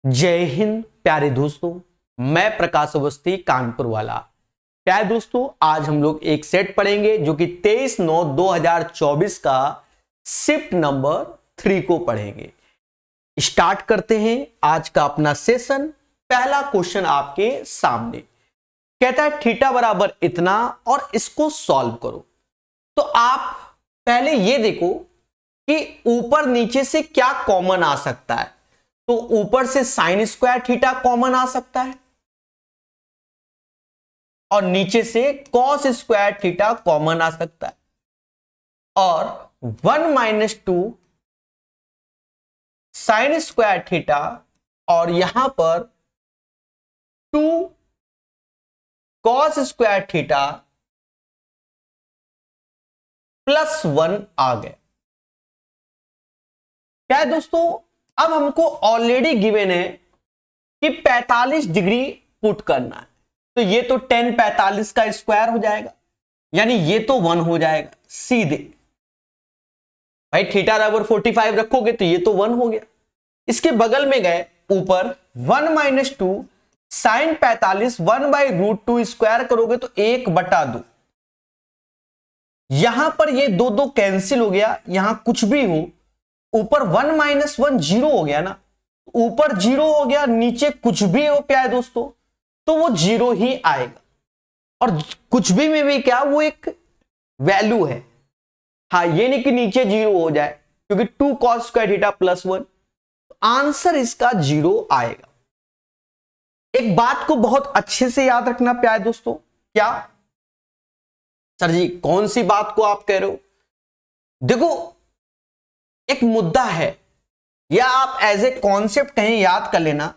जय हिंद प्यारे दोस्तों। मैं प्रकाश अवस्थी कानपुर वाला। प्यारे दोस्तों, आज हम लोग एक सेट पढ़ेंगे जो कि 23/9/2024 का शिफ्ट नंबर 3 को पढ़ेंगे। स्टार्ट करते हैं आज का अपना सेशन। पहला क्वेश्चन आपके सामने कहता है थीटा बराबर इतना और इसको सॉल्व करो। तो आप पहले ये देखो कि ऊपर नीचे से क्या कॉमन आ सकता है। तो ऊपर से साइन स्क्वायर थीटा कॉमन आ सकता है और नीचे से कॉस स्क्वायर थीटा कॉमन आ सकता है और 1 - 2 साइन स्क्वायर थीटा और यहां पर 2 कॉस स्क्वायर थीटा +1 आ गए। क्या है दोस्तों, अब हमको ऑलरेडी गिवन है कि 45 डिग्री पुट करना है। तो ये तो 10 45 का स्क्वायर हो जाएगा, यानी ये तो 1 हो जाएगा सीधे। भाई थीटा बराबर 45 रखोगे तो ये तो 1 हो गया। इसके बगल में गए ऊपर 1 - 2 साइन 45 1/√2 स्क्वायर करोगे तो 1/2। यहां पर ये दो कैंसिल हो गया, यहां कुछ भी हो ऊपर 1 - 1 0 हो गया ना। ऊपर 0 हो गया, नीचे कुछ भी हो प्यारे दोस्तों तो वो 0 ही आएगा। और कुछ भी में भी क्या, वो एक वैल्यू है। हाँ, ये नहीं कि नीचे 0 हो जाए, क्योंकि 2 cos स्क्वायर थीटा +1, आंसर इसका 0 आएगा। एक बात को बहुत अच्छे से याद रखना प्यारे दोस्तों। क्या सर जी, कौन सी बात को आप कह रहे हो? देखो, एक मुद्दा है, या आप एज ए कॉन्सेप्ट कहीं याद कर लेना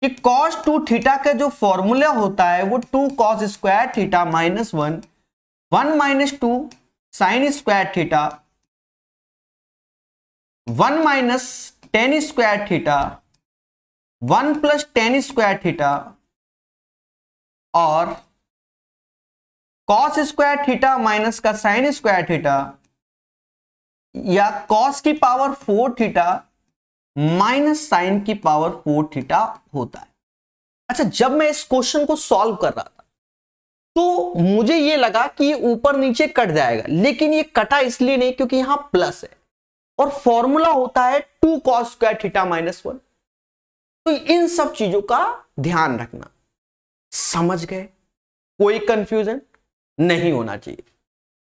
कि cos 2 थीटा का जो फॉर्मूला होता है वो 2 cos square theta -1 1 - 2 sine square theta 1 - tan square theta 1 + tan square theta और cos स्क्वायर थीटा माइनस का साइन स्क्वायर थीटा या cos की पावर 4 थीटा माइनस साइन की पावर 4 थीटा होता है। अच्छा, जब मैं इस क्वेश्चन को सॉल्व कर रहा था तो मुझे यह लगा कि ये ऊपर नीचे कट जाएगा, लेकिन ये कटा इसलिए नहीं क्योंकि यहां प्लस है और फॉर्मूला होता है 2 cos स्क्वायर थीटा -1। तो इन सब चीजों का ध्यान रखना। समझ गए? कोई कंफ्यूजन नहीं होना चाहिए।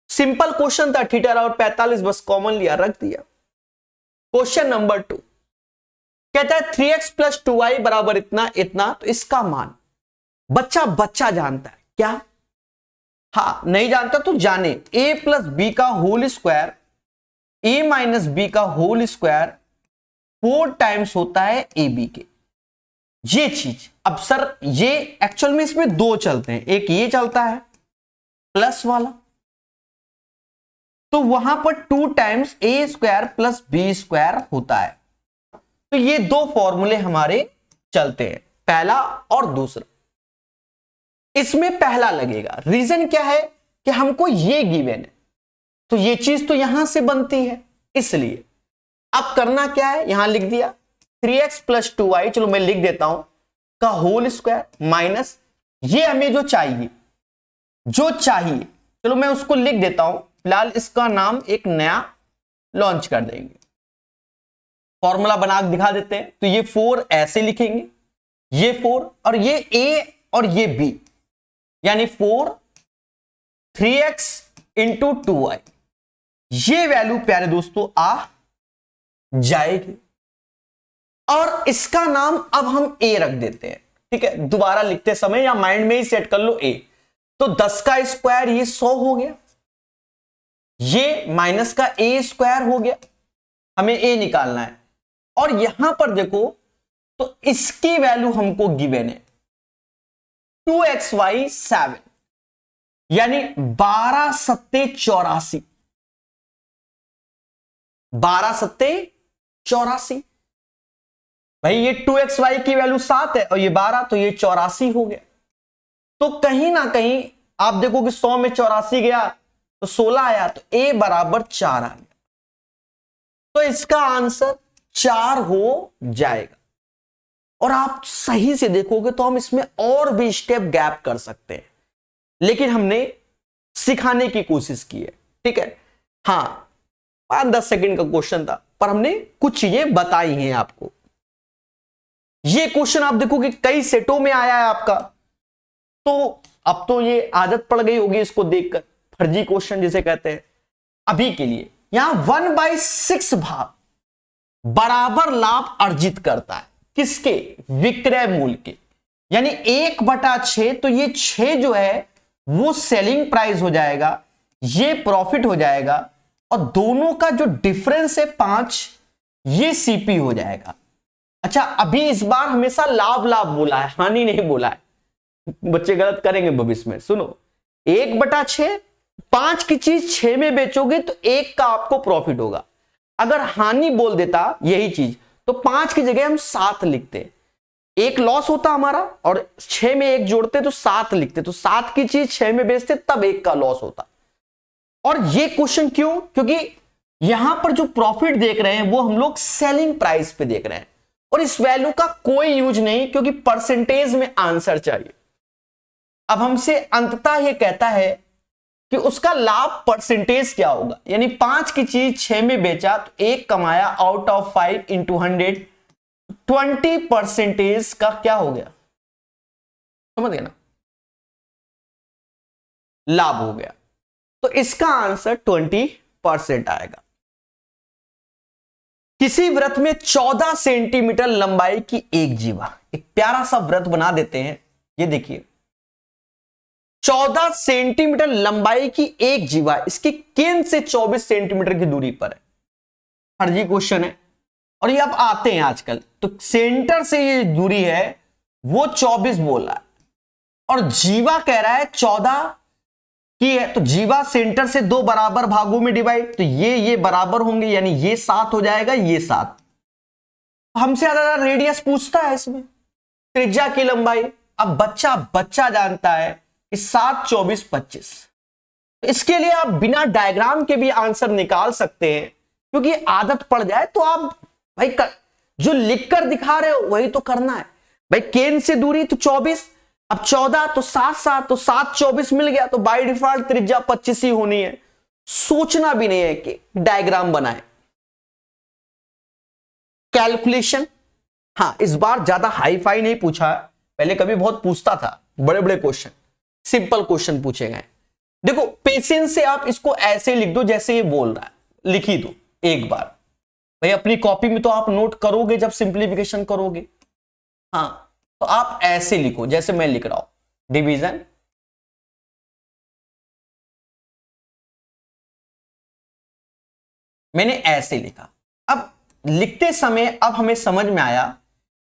सिंपल क्वेश्चन था, थीटा बराबर 45, बस कॉमन लिया रख दिया। क्वेश्चन नंबर 2 कहता है 3x + 2y बराबर इतना इतना, तो इसका मान बच्चा जानता है क्या? हाँ, नहीं जानता तो जाने। a + b का होल स्क्वायर a - b का होल स्क्वायर 4 टाइम्स होता है ab के। ये चीज अब सर, ये एक्चुअल में इसमें दो चलते हैं, एक ये चलता है प्लस वाला, तो वहां पर 2 times a square + b square होता है। तो ये दो फॉर्मूले हमारे चलते हैं, पहला और दूसरा। इसमें पहला लगेगा, रीजन क्या है कि हमको ये गिवन है तो ये चीज तो यहां से बनती है, इसलिए अब करना क्या है, यहां लिख दिया 3x + 2y, चलो मैं लिख देता हूं, का होल स्क्वायर माइनस ये हमें जो चाहिए चलो मैं उसको लिख देता हूं। फिलहाल इसका नाम एक नया लॉन्च कर देंगे, फॉर्मूला बना के दिखा देते हैं। तो ये 4 ऐसे लिखेंगे, ये 4 और ये a और ये b, यानी 4 3x × 2y। ये वैल्यू प्यारे दोस्तों आ जाएगी और इसका नाम अब हम a रख देते हैं। ठीक है, दोबारा लिखते समय या माइंड में ही सेट कर लो a। तो 10 का स्क्वायर ये 100 हो गया, ये माइनस का a स्क्वायर हो गया, हमें a निकालना है। और यहां पर देखो तो इसकी वैल्यू हमको गिवन है 2xy 7, यानी 12 × 7 = 84। 12 × 7 = 84। भाई ये 2xy की वैल्यू 7 है और ये 12, तो ये 84 हो गया। तो कहीं ना कहीं आप देखो कि 100 में 84 गया तो 16 आया, तो a बराबर 4 आ गया। तो इसका आंसर 4 हो जाएगा। और आप सही से देखोगे तो हम इसमें और भी स्टेप गैप कर सकते हैं, लेकिन हमने सिखाने की कोशिश की है, ठीक है। हाँ 5-10 सेकंड का क्वेश्चन था, पर हमने कुछ चीजें बताई हैं आपको। ये क्वेश्चन आप देखोगे कई सेटों में आया है आपका, तो अब तो ये आदत पड़ गई होगी इसको देखकर, फर्जी क्वेश्चन जिसे कहते हैं। अभी के लिए यहां 1/6 भाग बराबर लाभ अर्जित करता है, किसके? विक्रय मूल्य के, यानी 1/6, तो ये 6 जो है वो सेलिंग प्राइस हो जाएगा, ये प्रॉफिट हो जाएगा, और दोनों का जो डिफरेंस है 5, ये सीपी हो जाएगा। अच्छा, अभी इस बार हमेशा लाभ लाभ बोला है, हानि नहीं बोला है, बच्चे गलत करेंगे भविष्य में। सुनो, 1/6, 5 की चीज 6 में बेचोगे तो 1 का आपको प्रॉफिट होगा। अगर हानि बोल देता यही चीज तो 5 की जगह हम 7 लिखते, 1 लॉस होता हमारा, और 6 में 1 जोड़ते तो 7 लिखते, तो 7 की चीज 6 में बेचते तब 1 का लॉस होता। और ये क्वेश्चन क्यों? क्योंकि यहां पर जो प्रॉफिट देख रहे हैं वो हम लोग सेलिंग प्राइस पे देख रहे हैं, और इस वैल्यू का कोई यूज नहीं, क्योंकि परसेंटेज में आंसर चाहिए। अब हमसे अंततः ये कहता है कि उसका लाभ परसेंटेज क्या होगा, यानी 5 की चीज 6 में बेचा तो 1 कमाया, आउट ऑफ 5 इंटू 100, 20% का क्या हो गया, समझ गए ना, लाभ हो गया। तो इसका आंसर 20% आएगा। किसी वृत्त में 14 सेंटीमीटर लंबाई की एक जीवा, एक प्यारा सा वृत्त बना देते हैं, ये देखिए 14 सेंटीमीटर लंबाई की एक जीवा इसकी केंद्र से 24 सेंटीमीटर की दूरी पर है। फर्जी क्वेश्चन है, और ये अब आते हैं आजकल, तो सेंटर से ये दूरी है वो 24 बोल रहा है, और जीवा कह रहा है 14 की है, तो जीवा सेंटर से 2 बराबर भागों में डिवाइड, तो ये बराबर होंगे, यानी ये 7 हो जाएगा, ये 7। हमसे ज्यादा रेडियस पूछता है इसमें, त्रिज्या की लंबाई। अब बच्चा जानता है कि 7, 24, 25, इसके लिए आप बिना डायग्राम के भी आंसर निकाल सकते हैं, क्योंकि आदत पड़ जाए तो आप भाई जो लिखकर दिखा रहे हो वही तो करना है भाई। केंद्र से दूरी तो 24, अब 14 तो 7, तो 7, 24 मिल गया, तो बाय डिफॉल्ट त्रिज्या 25 ही होनी है, सोचना भी नहीं है कि डायग्राम बनाए। कैलकुलेशन, हाँ इस बार ज्यादा हाई फाई नहीं पूछा है, पहले कभी बहुत पूछता था, बड़े बड़े क्वेश्चन, सिंपल क्वेश्चन पूछे गए। देखो पेशेंस से आप इसको ऐसे लिख दो जैसे ये बोल रहा है, लिख ही दो एक बार भाई, अपनी कॉपी में तो आप नोट करोगे जब सिंप्लीफिकेशन करोगे। हाँ तो आप ऐसे लिखो जैसे मैं लिख रहा हूं, डिवीजन मैंने ऐसे लिखा। अब लिखते समय अब हमें समझ में आया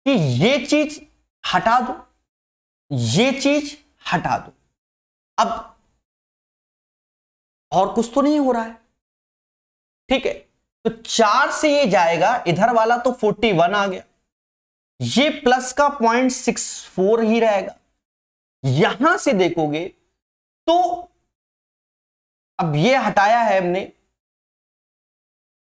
कि ये चीज हटा दो, ये चीज हटा दो, अब और कुछ तो नहीं हो रहा है, ठीक है। तो 4 से ये जाएगा, इधर वाला तो 41 आ गया, ये प्लस का 0.64 ही रहेगा। यहां से देखोगे तो अब ये हटाया है हमने,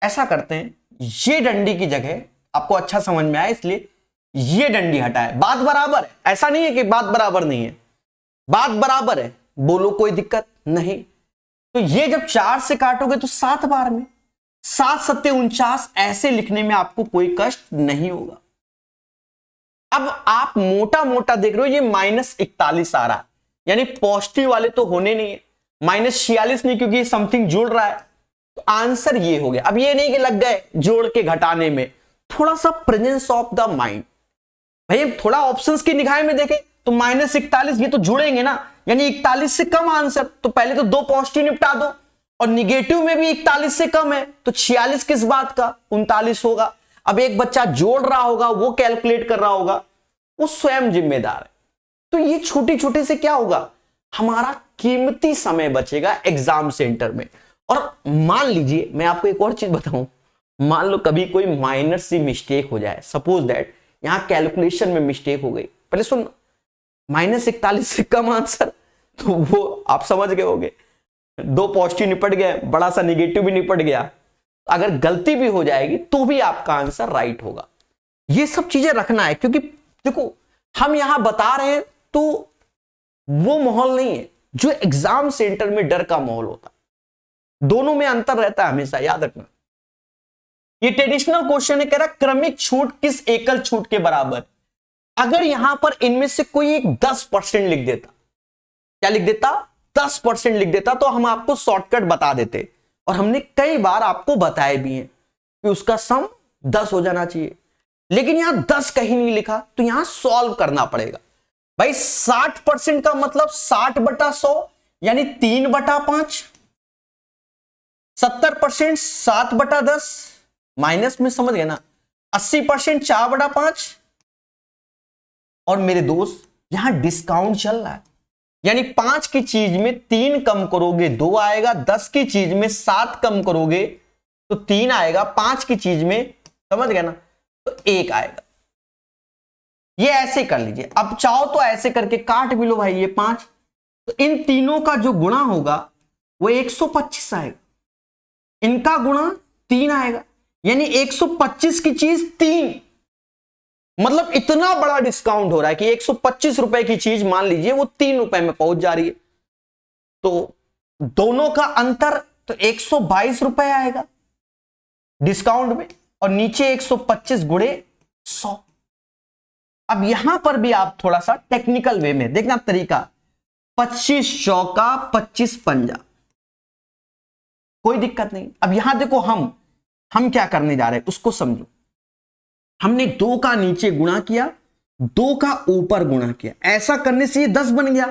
ऐसा करते हैं, ये डंडी की जगह, आपको अच्छा समझ में आया इसलिए ये डंडी हटाए। बात बराबर है, ऐसा नहीं है कि बात बराबर नहीं है, बात बराबर है, बोलो कोई दिक्कत नहीं। तो ये जब 4 से काटोगे तो 7 बार में 7 7 49, ऐसे लिखने में आपको कोई कष्ट नहीं होगा। अब आप मोटा मोटा देख रहे हो, ये -41 आ रहा है, यानी पॉजिटिव वाले तो होने नहीं है, -46 नहीं, क्योंकि समथिंग जुड़ रहा है, तो आंसर ये हो गया। अब ये नहीं कि लग गए जोड़ के घटाने में, थोड़ा सा प्रेजेंस ऑफ द माइंड भाई, थोड़ा ऑप्शंस की निगाह में देखें तो -41 ये तो जुड़ेंगे ना, यानी 41 से कम आंसर, तो पहले तो 2 पॉजिटिव निपटा दो, और निगेटिव में भी 41 से कम है, तो 46 किस बात का, 39 होगा। अब एक बच्चा जोड़ रहा होगा, वो कैलकुलेट कर रहा होगा, वो स्वयं जिम्मेदार है। तो ये छोटी छोटी से क्या होगा, हमारा कीमती समय बचेगा एग्जाम सेंटर में। और मान लीजिए मैं आपको एक और चीज बताऊं, मान लो कभी कोई माइनर सी मिस्टेक हो जाए, सपोज दैट यहां कैलकुलेशन में मिस्टेक हो गई, पहले सुन, -41 से कम आंसर, तो वो आप समझ गए होगे, 2 पॉजिटिव निपट गए, बड़ा सा निगेटिव भी निपट गया, अगर गलती भी हो जाएगी तो भी आपका आंसर राइट होगा। ये सब चीजें रखना है, क्योंकि देखो हम यहां बता रहे हैं तो वो माहौल नहीं है जो एग्जाम सेंटर में डर का माहौल होता है। दोनों में अंतर रहता है, हमेशा याद रखना। ये ट्रेडिशनल क्वेश्चन है, कह रहा क्रमिक छूट किस एकल छूट के बराबर। अगर यहां पर इनमें से कोई एक 10% लिख देता, क्या लिख देता, 10% लिख देता, तो हम आपको शॉर्टकट बता देते, और हमने कई बार आपको बताए भी हैं कि उसका सम 10 हो जाना चाहिए। लेकिन यहां 10 कहीं नहीं लिखा, तो यहां सॉल्व करना पड़ेगा। भाई 60% का मतलब 60/100 यानी 3/5। 70% 7/10 माइनस में, समझ गए ना। 80% 4/5। और मेरे दोस्त यहां डिस्काउंट चल रहा है, यानी 5 की चीज में 3 कम करोगे 2 आएगा, 10 की चीज में 7 कम करोगे तो 3 आएगा, 5 की चीज में, समझ गए ना, तो 1 आएगा। ये ऐसे कर लीजिए। अब चाहो तो ऐसे करके काट भी लो भाई, ये 5, तो इन तीनों का जो गुणा होगा वो 125 आएगा, इनका गुणा 3 आएगा, यानी 125 की चीज 3। मतलब इतना बड़ा डिस्काउंट हो रहा है कि 125 रुपए की चीज मान लीजिए वो 3 रुपए में पहुंच जा रही है, तो दोनों का अंतर तो 122 रुपए आएगा डिस्काउंट में, और नीचे 125 गुणे 100। अब यहां पर भी आप थोड़ा सा टेक्निकल वे में देखना तरीका, 25 चौका 25 पंजा, कोई दिक्कत नहीं। अब यहां देखो हम क्या करने जा रहे हैं उसको समझो। हमने 2 का नीचे गुणा किया, 2 का ऊपर गुणा किया, ऐसा करने से ये 10 बन गया,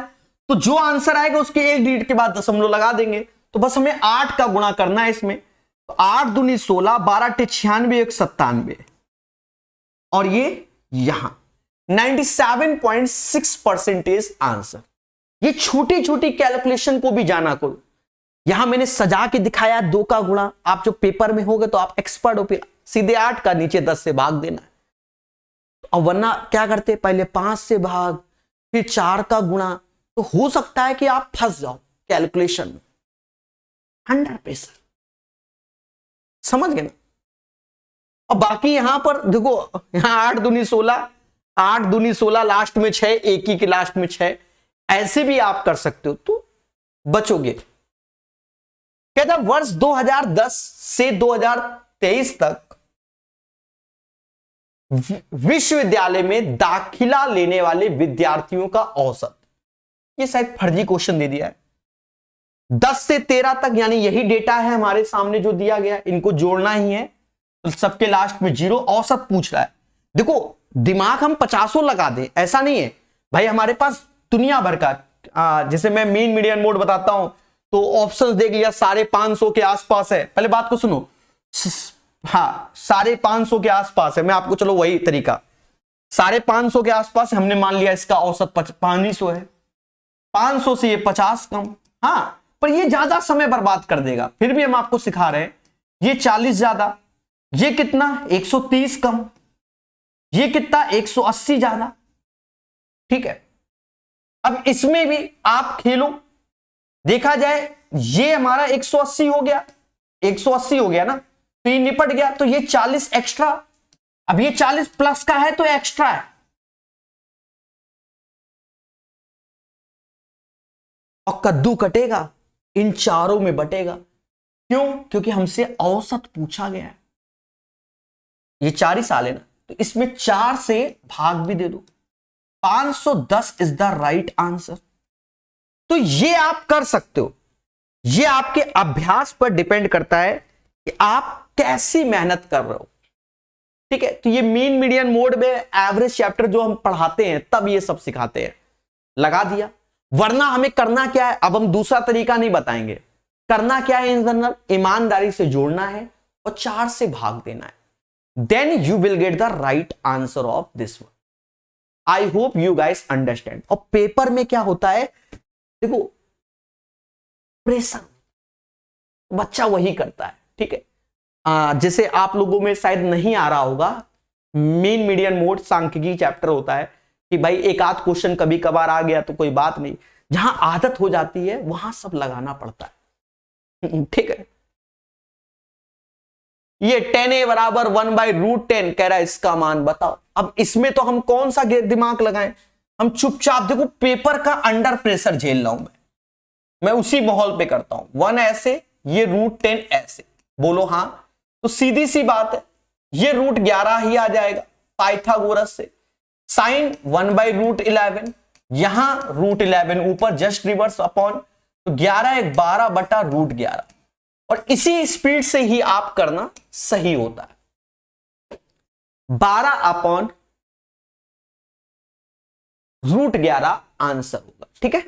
तो जो आंसर आएगा उसके एक डिजिट के बाद दशमलव लगा देंगे। तो बस हमें 8 का गुणा करना है इसमें, तो 8 दूनी 16, 12 टे 96, 1 97, और ये यहां 97.6% आंसर। ये छोटी छोटी कैलकुलेशन को भी जाना करो। यहां मैंने सजा के दिखाया 2 का गुणा, आप जो पेपर में होगे तो आप एक्सपर्ट हो, फिर सीधे 8 का नीचे 10 से भाग देना है। और वरना क्या करते, पहले 5 से भाग, फिर 4 का गुणा, तो हो सकता है कि आप फंस जाओ कैलकुलेशन में 100%। समझ गए ना। और बाकी यहां पर देखो, यहां 8 दूनी 16, 8 दूनी 16, लास्ट में 6, एक ही के लास्ट में 6, ऐसे भी आप कर सकते हो तो बचोगे। कहता वर्ष 2010 से 2023 तक विश्वविद्यालय में दाखिला लेने वाले विद्यार्थियों का औसत, ये शायद फर्जी क्वेश्चन दे दिया है। 10 से 13 तक यानी यही डेटा है हमारे सामने जो दिया गया, इनको जोड़ना ही है, तो सबके लास्ट में 0, औसत पूछ रहा है। देखो दिमाग हम 50 लगा दें ऐसा नहीं है भाई, हमारे पास दुनिया भर का, जैसे मैं मीन मीडियन मोड बताता हूं तो ऑप्शंस देख लिया, 550 के आसपास है। पहले बात को सुनो, हाँ 550 के आसपास है, मैं आपको चलो वही तरीका, 550 के आसपास हमने मान लिया इसका औसत 500 है, 500 से ये 50 कम, हाँ पर ये ज्यादा समय बर्बाद कर देगा। फिर भी हम आपको सिखा रहे हैं, ये 40 ज्यादा, ये कितना 130 कम, ये कितना 180 ज्यादा, ठीक है। अब इसमें भी आप खेलो, देखा जाए ये हमारा 180 हो गया, 180 हो गया ना, तो ये निपट गया, तो ये 40 एक्स्ट्रा, अब ये 40 प्लस का है तो एक्स्ट्रा है, और कद्दू कटेगा इन चारों में बटेगा। क्यों? क्योंकि हमसे औसत पूछा गया है, ये 4 ही साल है ना, तो इसमें 4 से भाग भी दे दो, 510 इज द राइट आंसर। तो ये आप कर सकते हो, ये आपके अभ्यास पर डिपेंड करता है कि आप कैसी मेहनत कर रहे हो, ठीक है। तो ये मीन मीडियन मोड में एवरेज चैप्टर जो हम पढ़ाते हैं तब ये सब सिखाते हैं, लगा दिया। वरना हमें करना क्या है, अब हम दूसरा तरीका नहीं बताएंगे, करना क्या है इन जनरल, ईमानदारी से जोड़ना है और 4 से भाग देना है, then you will get the right answer of this one. I hope you guys understand. और पेपर में क्या होता है, देखो प्रेशर बच्चा वही करता है, ठीक है। जैसे आप लोगों में शायद नहीं आ रहा होगा, मीन मीडियन मोड सांख्यिकी चैप्टर होता है कि भाई एक आध क्वेश्चन कभी कभार आ गया तो कोई बात नहीं, जहां आदत हो जाती है वहां सब लगाना पड़ता है, ठीक है। ये 10a बराबर 1/√10 कह रहा है, इसका मान बताओ। अब इसमें तो हम कौन सा दिमाग लगाएं, हम चुपचाप देखो पेपर का अंडर प्रेशर झेल रहा हूं मैं उसी माहौल पे करता हूं। 1 ऐसे, ये √10 ऐसे, बोलो हाँ। तो सीधी सी बात है, ये √11 ही आ जाएगा पाइथागोरस से। साइन 1/√11, यहां √11 ऊपर जस्ट रिवर्स अपॉन, तो 11 एक 12 बटा √11, और इसी स्पीड से ही आप करना सही होता है। 12 अपॉन √11 आंसर होगा। ठीक है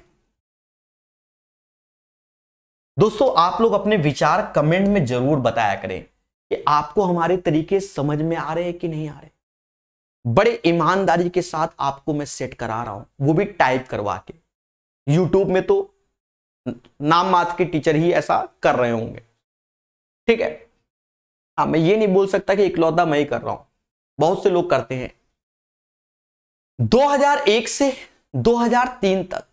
दोस्तों, आप लोग अपने विचार कमेंट में जरूर बताया करें कि आपको हमारे तरीके समझ में आ रहे हैं कि नहीं आ रहे। बड़े ईमानदारी के साथ आपको मैं सेट करा रहा हूं, वो भी टाइप करवा के। यूट्यूब में तो नाम मात्र के टीचर ही ऐसा कर रहे होंगे, ठीक है। हाँ, मैं ये नहीं बोल सकता कि इकलौता मैं ही कर रहा हूं, बहुत से लोग करते हैं। 2001 से 2003 तक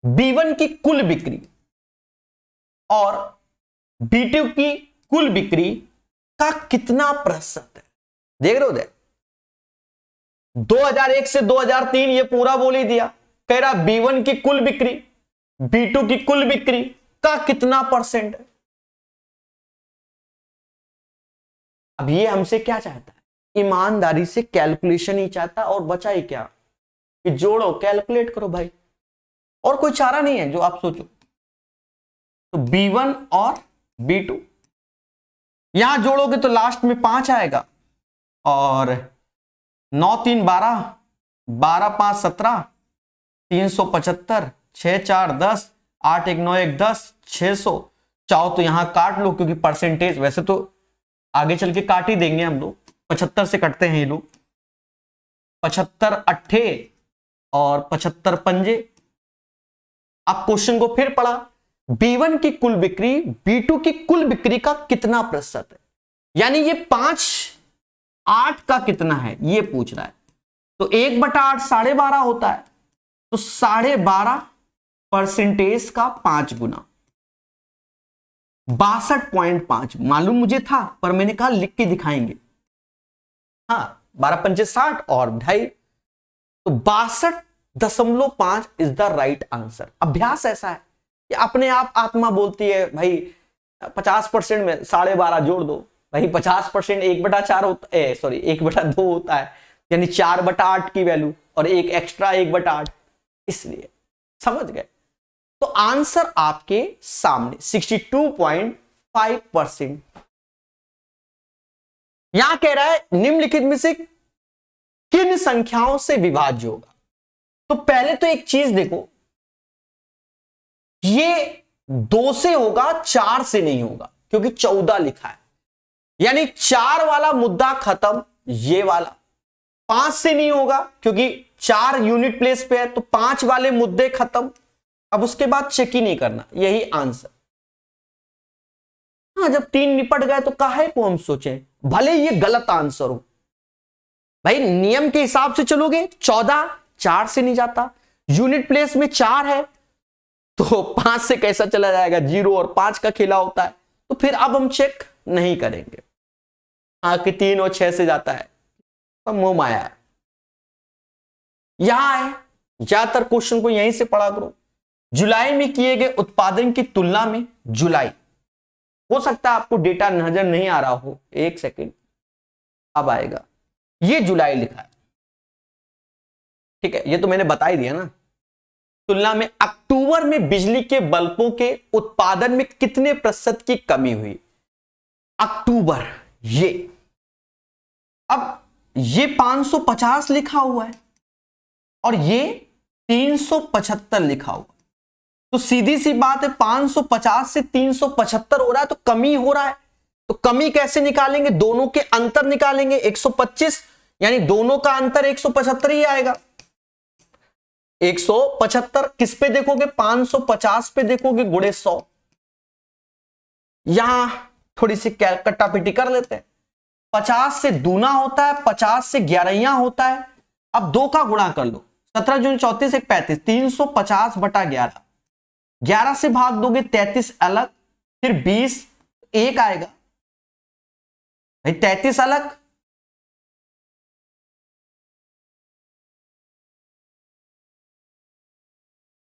B1 की कुल बिक्री और B2 की कुल बिक्री का कितना प्रतिशत है, देख रहे हो? 2001 से 2003 ये पूरा बोल ही दिया, कह रहा B1 की कुल बिक्री B2 की कुल बिक्री का कितना परसेंट है। अब ये हमसे क्या चाहता है? ईमानदारी से कैलकुलेशन ही चाहता है, और बचा ही क्या कि जोड़ो, कैलकुलेट करो भाई, और कोई चारा नहीं है जो आप सोचो। तो B1 और B2 यहां जोड़ोगे तो लास्ट में 5 आएगा, और 9 3 12, 12 5 17, 375, 6 4 10, 8 1 9 1 10, 600। चाहो तो यहां काट लो, क्योंकि परसेंटेज वैसे तो आगे चल के काट ही देंगे हम लोग, 75 से कटते हैं ये लोग, 75 अट्ठे और 75 पंजे। आप क्वेश्चन को फिर पढ़ा, B1 की कुल बिक्री B2 की कुल बिक्री का कितना प्रतिशत है, यानी ये 5 8 का कितना है ये पूछ रहा है। तो 1/8 12.5 होता है, तो 12.5 परसेंटेज का 5 गुना 62.5। मालूम मुझे था, पर मैंने कहा लिख के दिखाएंगे। हाँ, 12 पंचे 60 और 2.5, तो 62.5 इज द राइट आंसर। अभ्यास ऐसा है कि अपने आप आत्मा बोलती है भाई 50% में 12.5 जोड़ दो भाई। 50% 1/4 होता है, सॉरी 1/2 होता है, यानी 4/8 की वैल्यू, और एक एक्स्ट्रा 1/8, इसलिए समझ गए। तो आंसर आपके सामने 62.5%। यहां कह रहा है निम्नलिखित में से किन संख्याओं से विभाज्य होगा। तो पहले तो एक चीज देखो, ये 2 से होगा, 4 से नहीं होगा, क्योंकि 14 लिखा है, यानी 4 वाला मुद्दा खत्म। ये वाला 5 से नहीं होगा, क्योंकि 4 यूनिट प्लेस पे है, तो 5 वाले मुद्दे खत्म। अब उसके बाद चेक ही नहीं करना, यही आंसर। हाँ, जब 3 निपट गए तो काहे को हम सोचें, भले ये गलत आंसर हो भाई। नियम के हिसाब से चलोगे 14 4 से नहीं जाता, यूनिट प्लेस में 4 है, तो 5 से कैसा चला जाएगा, 0 और 5 का खेला होता है, तो फिर अब हम चेक नहीं करेंगे। हाँ कि 3 और 6 से जाता है, तो मोह माया है। यहां है, ज्यादातर क्वेश्चन को यहीं से पढ़ा करो। जुलाई में किए गए उत्पादन की तुलना में जुलाई, हो सकता है आपको डेटा नजर नहीं आ रहा हो, एक सेकेंड अब आएगा। ये जुलाई लिखा है, ठीक है, ये तो मैंने बता ही दिया ना। तुलना में अक्टूबर में बिजली के बल्बों के उत्पादन में कितने प्रतिशत की कमी हुई। अक्टूबर, ये अब ये 550 लिखा हुआ है और ये 375 लिखा हुआ, तो सीधी सी बात है 550 से 375 हो रहा है, तो कमी हो रहा है। तो कमी कैसे निकालेंगे, दोनों के अंतर निकालेंगे, 125, यानी दोनों का अंतर 175 ही आएगा। 175 किस पे देखोगे, 550 पे देखोगे, गुणे 100। यहां थोड़ी सी कट्टा पिटी कर लेते हैं। 50 से दूना होता है, 50 से 11 होता है। अब 2 का गुणा कर लो, 17 जून 34 1 35, 350/11। 11 से भाग दोगे 33 अलग, फिर 20 1 आएगा, भाई 33 अलग,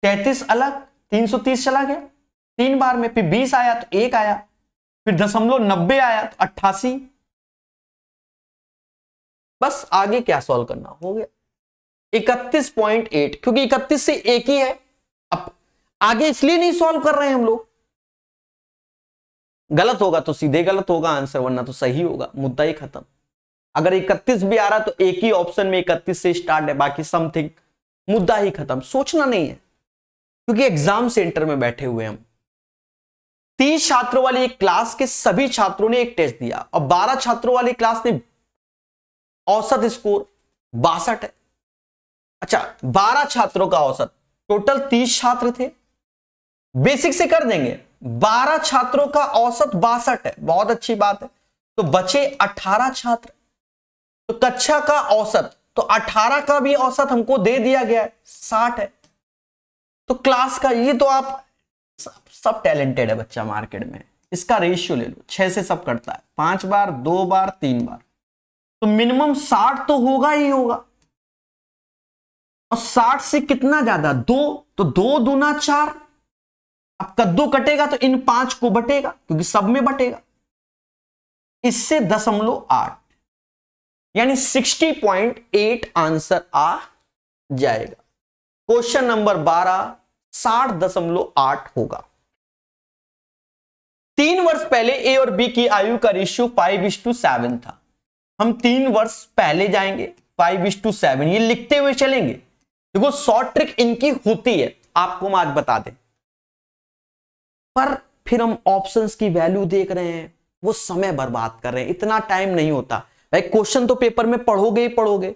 तैतीस अलग, 330 चला गया 3 बार में, फिर 20 आया तो 1 आया, फिर 0.90 आया तो 88। बस आगे क्या सॉल्व करना, हो गया 31.8, क्योंकि 31 से एक ही है। अब आगे इसलिए नहीं सॉल्व कर रहे हैं हम लोग, गलत होगा तो सीधे गलत होगा आंसर, वरना तो सही होगा, मुद्दा ही खत्म। अगर 31 भी आ रहा तो एक ही ऑप्शन में 31 से स्टार्ट है, बाकी समथिंग, मुद्दा ही खत्म, सोचना नहीं है, क्योंकि एग्जाम सेंटर में बैठे हुए हम। 30 छात्रों वाली एक क्लास के सभी छात्रों ने एक टेस्ट दिया और 12 छात्रों वाली क्लास ने औसत स्कोर 62 है। अच्छा, 12 छात्रों का औसत, टोटल 30 छात्र थे, बेसिक से कर देंगे, 12 छात्रों का औसत 62 है, बहुत अच्छी बात है। तो बचे 18 छात्र, तो कक्षा का औसत, तो 18 का भी औसत हमको दे दिया गया है 60 है। तो क्लास का, ये तो आप सब टैलेंटेड है बच्चा मार्केट में, इसका रेशियो ले लो, 6 से सब करता है, 5 बार, 2 बार, 3 बार, तो मिनिमम 60 तो होगा ही होगा। और 60 से कितना ज्यादा, 2, तो 2 दूना 4। अब कद्दू कटेगा तो इन 5 को बटेगा, क्योंकि सब में बटेगा, इससे 0.8, यानी 60.8 आंसर आ जाएगा। क्वेश्चन नंबर 12 60.8 होगा। 3 वर्ष पहले ए और बी की आयु का रेशियो 5:7 था। हम 3 वर्ष पहले जाएंगे, 5:7, ये लिखते हुए चलेंगे। देखो शॉर्ट ट्रिक इनकी होती है, आपको हम आज बता दें, पर फिर हम ऑप्शंस की वैल्यू देख रहे हैं, वो समय बर्बाद कर रहे हैं, इतना टाइम नहीं होता भाई। क्वेश्चन तो पेपर में पढ़ोगे ही पढ़ोगे,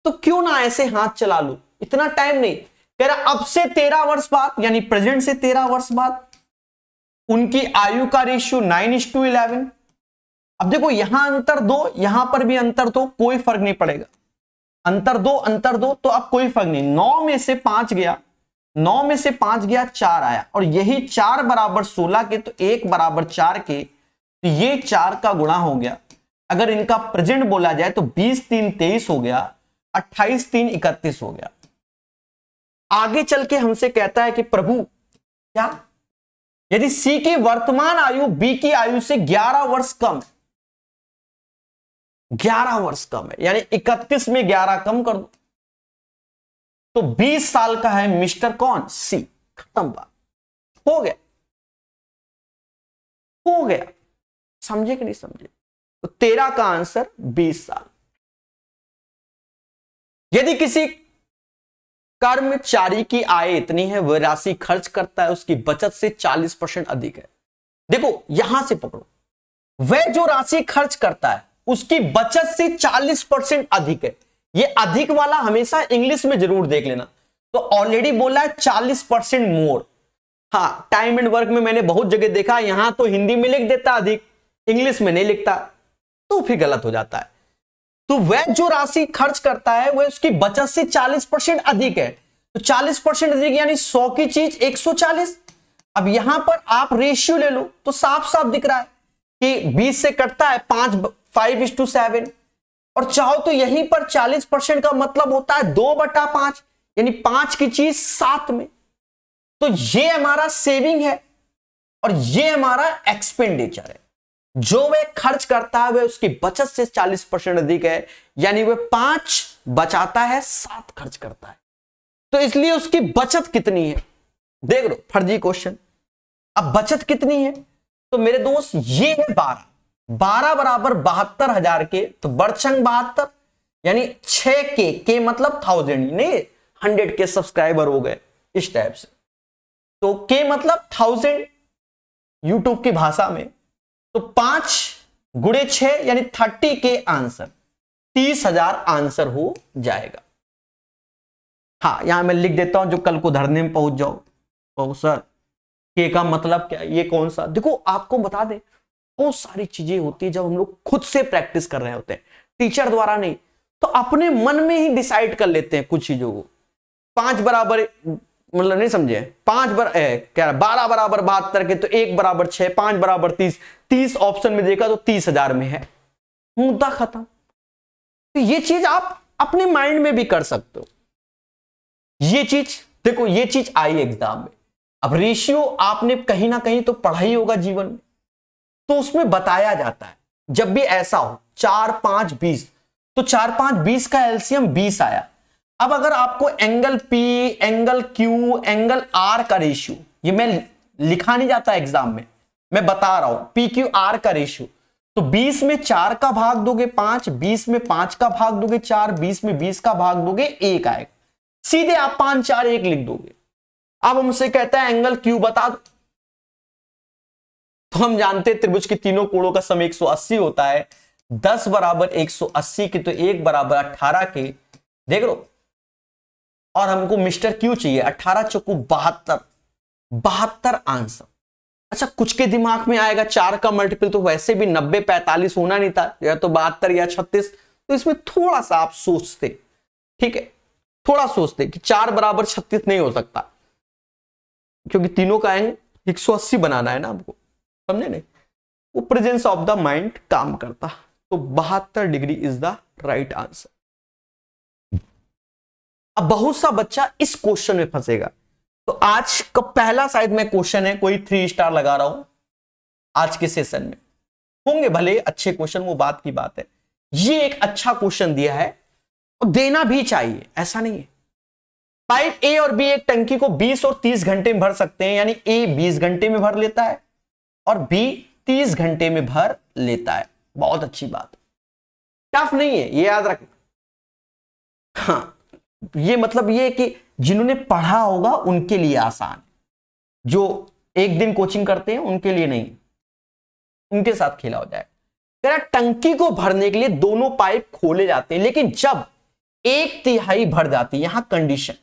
तो क्यों ना ऐसे हाथ चला लो, इतना टाइम नहीं। कह रहा अब से 13 वर्ष बाद, यानी प्रेजेंट से 13 वर्ष बाद उनकी आयु का रेशियो 9:11। अब देखो यहां अंतर दो, यहां पर भी अंतर दो, कोई फर्क नहीं पड़ेगा, अंतर दो तो अब कोई फर्क नहीं। 9 में से 5 गया, 9 में से 5 गया, 4 आया, और यही 4 बराबर 16 के, तो 1 बराबर 4 के, तो ये 4 का गुणा हो गया। अगर इनका प्रेजेंट बोला जाए तो 20×3 23 हो गया, 28×3 31 हो गया। आगे चल के हमसे कहता है कि प्रभु क्या, यदि सी की वर्तमान आयु बी की आयु से 11 वर्ष कम, 11 वर्ष कम है, यानी 31 में 11 कम कर दो, तो 20 साल का है मिस्टर कौन, सी। खत्म बात, हो गया, हो गया। समझे कि नहीं समझे? तो 13 का आंसर 20 साल। यदि किसी कर्मचारी की आय इतनी है, वह राशि खर्च करता है उसकी बचत से 40% अधिक है। देखो यहां से पकड़ो, वह जो राशि खर्च करता है उसकी बचत से 40% अधिक है। ये अधिक वाला हमेशा इंग्लिश में जरूर देख लेना। तो ऑलरेडी बोला है 40% मोर। हाँ, टाइम एंड वर्क में मैंने बहुत जगह देखा, यहां तो हिंदी में लिख देता अधिक, इंग्लिश में नहीं लिखता, तो फिर गलत हो जाता है। तो वह जो राशि खर्च करता है वह उसकी बचत से 40% अधिक है। तो 40% अधिक यानी 100 की चीज 140। अब यहां पर आप रेशियो ले लो तो साफ साफ दिख रहा है कि 20 से कटता है 5:7, और चाहो तो यहीं पर 40% का मतलब होता है 2/5, यानी 5 की चीज 7 में। तो ये हमारा सेविंग है और ये हमारा एक्सपेंडिचर है। जो वह खर्च करता है वह उसकी बचत से 40% अधिक है, यानी वह 5 बचाता है, 7 खर्च करता है। तो इसलिए उसकी बचत कितनी है, देख लो, फर्जी क्वेश्चन। अब बचत कितनी है, तो मेरे दोस्त ये है 12 बराबर 72,000 के, तो बड़छंग 72, यानी 6 के मतलब 1000, नहीं 100 के सब्सक्राइबर हो गए इस टाइप से। तो के मतलब 1000 यूट्यूब की भाषा में, तो 5 गुणे 6 यानी 30 के आंसर, 30,000 आंसर हो जाएगा। हाँ, यहां मैं लिख देता हूं जो कल को धरने में पहुंच जाओ, तो सर के का मतलब क्या, ये कौन सा। देखो आपको बता दे, बहुत सारी चीजें होती है जब हम लोग खुद से प्रैक्टिस कर रहे होते हैं, टीचर द्वारा नहीं, तो अपने मन में ही डिसाइड कर लेते हैं कुछ चीजों को। 5 बराबर, मतलब नहीं समझे, 12 बराबर 72 के, तो 1 बराबर 6, 5 बराबर 30, 30 ऑप्शन में देखा तो 30,000 में है। मुद्दा खत्म। तो ये चीज आप अपने माइंड में भी कर सकते हो। ये चीज देखो, ये चीज आई एग्जाम में। अब रेशियो आपने कहीं ना कहीं तो पढ़ा ही होगा जीवन में, तो उसमें बताया जाता है जब भी ऐसा हो 4 5 20, तो 4 5 20 का एलसीएम 20 आया। अब अगर आपको angle P, angle Q, angle R का रेशियो, ये मैं लिखा नहीं जाता एग्जाम में, मैं बता रहा हूं, PQR का रेशियो, तो 20 में 4 का भाग दोगे 5, 20 में 5 का भाग दोगे 4, 20 में 20 का भाग दोगे 1 आएगा। सीधे आप 5 4 1 लिख दोगे। अब हमसे कहता है एंगल Q बता दो, तो हम जानते हैं त्रिभुज के तीनों कोणों का सम 180 होता है। 10 बराबर 180 के, तो 1 बराबर 18 के, देख लो। और हमको मिस्टर Q चाहिए, 18 चौको 72, 72 आंसर। अच्छा, कुछ के दिमाग में आएगा 4 का मल्टीपल तो वैसे भी 90 45 होना नहीं था, या तो 72 या 36, तो इसमें थोड़ा सा आप सोचते, ठीक है, थोड़ा सोचते कि 4 बराबर 36 नहीं हो सकता, क्योंकि तीनों का एंगल 180 बनाना है ना हमको, समझे नहीं। वो प्रेजेंस ऑफ द माइंड काम करता, तो 72 degree is the right answer. अब बहुत सा बच्चा इस क्वेश्चन में फंसेगा, तो आज का पहला शायद मैं क्वेश्चन है, कोई 3 स्टार लगा रहा हूं आज के सेशन में। होंगे भले अच्छे क्वेश्चन, वो बात की बात है। ये एक अच्छा क्वेश्चन दिया है और देना भी चाहिए, ऐसा नहीं है। पाइप ए और बी एक टंकी को 20 और 30 घंटे में भर सकते हैं, यानी ए 20 घंटे में भर लेता है और बी 30 घंटे में भर लेता है। बहुत अच्छी बात, टफ नहीं है, ये याद रखना। हाँ, ये मतलब ये कि जिन्होंने पढ़ा होगा उनके लिए आसान, जो एक दिन कोचिंग करते हैं उनके लिए नहीं, उनके साथ खेला हो जाए। टंकी को भरने के लिए दोनों पाइप खोले जाते हैं, लेकिन जब 1/3 भर जाती है, यहां कंडीशन।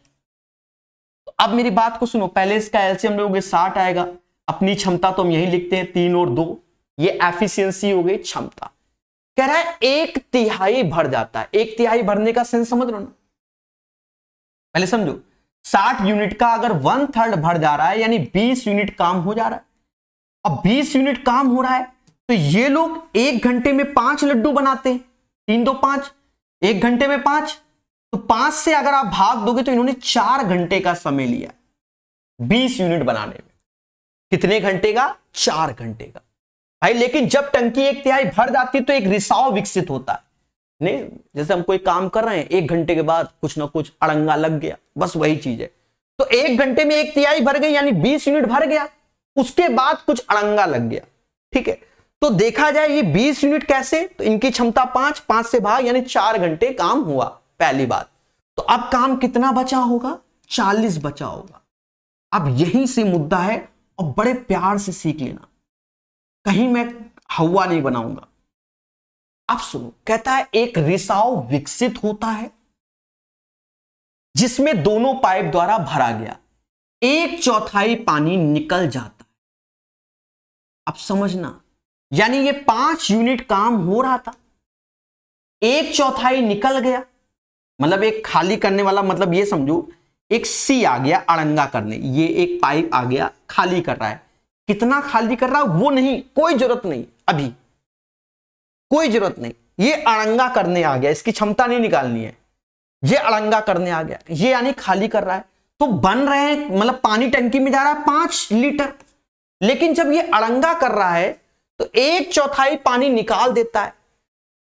तो अब मेरी बात को सुनो, पहले इसका एलसीएम लोगे 60 आएगा। अपनी क्षमता तो हम यही लिखते हैं 3 और 2, ये एफिशिएंसी हो गई, क्षमता। कह रहा है 1/3 भर जाता है। 1/3 भरने का सेंस समझ रहे हो ना, पहले समझो। 60 यूनिट का अगर 1/3 भर जा रहा है, यानी 20 यूनिट काम हो जा रहा है। अब 20 यूनिट काम हो रहा है, तो ये लोग 1 घंटे में 5 लड्डू बनाते हैं, 3 2 5, 1 घंटे में 5, तो 5 से अगर आप भाग दोगे तो इन्होंने 4 घंटे का समय लिया 20 यूनिट बनाने में। कितने घंटे का? 4 घंटे का भाई। लेकिन जब टंकी 1/3 भर जाती है तो एक रिसाव विकसित होता है। नहीं, जैसे हम कोई काम कर रहे हैं, 1 घंटे के बाद कुछ ना कुछ अड़ंगा लग गया, बस वही चीज है। तो 1 घंटे में 1/3 भर गई, यानी 20 यूनिट भर गया, उसके बाद कुछ अड़ंगा लग गया, ठीक है। तो देखा जाए ये 20 यूनिट कैसे, तो इनकी क्षमता 5 से भाग, यानी 4 घंटे काम हुआ, पहली बात। तो अब काम कितना बचा होगा? 40 बचा होगा। अब यहीं से मुद्दा है, और बड़े प्यार से सीख लेना, कहीं मैं हवा नहीं बनाऊंगा। अब सुनो, कहता है एक रिसाव विकसित होता है जिसमें दोनों पाइप द्वारा भरा गया 1/4 पानी निकल जाता है। अब समझना, यानी ये 5 यूनिट काम हो रहा था, 1/4 निकल गया, मतलब एक खाली करने वाला, मतलब ये समझो एक सी आ गया अड़ंगा करने, ये एक पाइप आ गया खाली कर रहा है। कितना खाली कर रहा है वो नहीं, कोई जरूरत नहीं, अभी कोई जरूरत नहीं, ये अड़ंगा करने आ गया, इसकी क्षमता नहीं निकालनी है, ये अड़ंगा करने आ गया, ये यानी खाली कर रहा है। तो बन रहे हैं, मतलब पानी टंकी में जा रहा है 5 लीटर, लेकिन जब ये अड़ंगा कर रहा है तो 1/4 पानी निकाल देता है।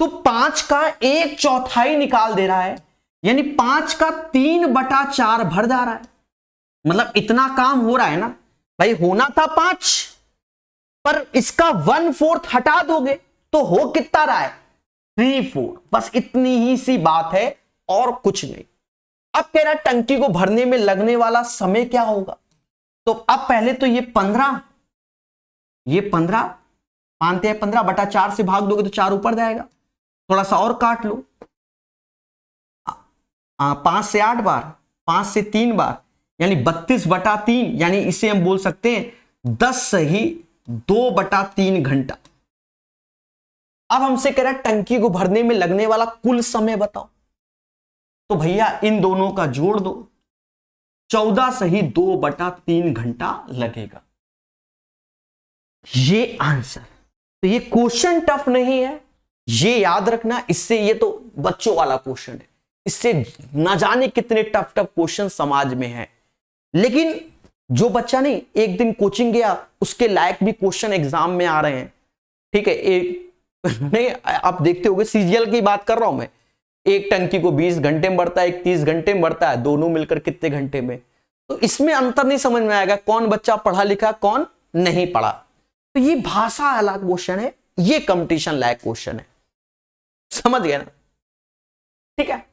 तो 5 का 1/4 निकाल दे रहा है, यानी 5 का 3/4 भर जा रहा है। मतलब इतना काम हो रहा है ना भाई, होना था 5, पर इसका 1/4 हटा दोगे तो हो कितना रहा है? 3/4। बस इतनी ही सी बात है और कुछ नहीं। अब कह रहा है टंकी को भरने में लगने वाला समय क्या होगा। तो अब पहले तो ये 15 मानते हैं 15/4 से भाग दोगे तो 4 ऊपर जाएगा, थोड़ा सा और काट लो, 5 से 8 बार, 5 से 3 बार, यानी 32/3, यानी इसे हम बोल सकते हैं 10 सही 2/3 घंटा। अब हमसे कह रहा है टंकी को भरने में लगने वाला कुल समय बताओ। तो भैया इन दोनों का जोड़ दो, 14 सही 2/3 घंटा लगेगा। ये आंसर। तो ये क्वेश्चन टफ नहीं है, ये याद रखना, इससे, ये तो बच्चों वाला क्वेश्चन है, इससे ना जाने कितने टफ टफ क्वेश्चन समाज में है, लेकिन जो बच्चा नहीं एक दिन कोचिंग गया उसके लायक भी क्वेश्चन एग्जाम में आ रहे हैं। ठीक है, एक नहीं, आप देखते होंगे, सीजीएल की बात कर रहा हूं मैं, एक टंकी को 20 घंटे में बढ़ता है, एक 30 घंटे में बढ़ता है, दोनों मिलकर कितने घंटे में। तो इसमें अंतर नहीं समझ में आएगा कौन बच्चा पढ़ा लिखा कौन नहीं पढ़ा। तो ये भाषा अलग क्वेश्चन है, ये कंपटीशन लायक क्वेश्चन है, समझ गए ना? ठीक है,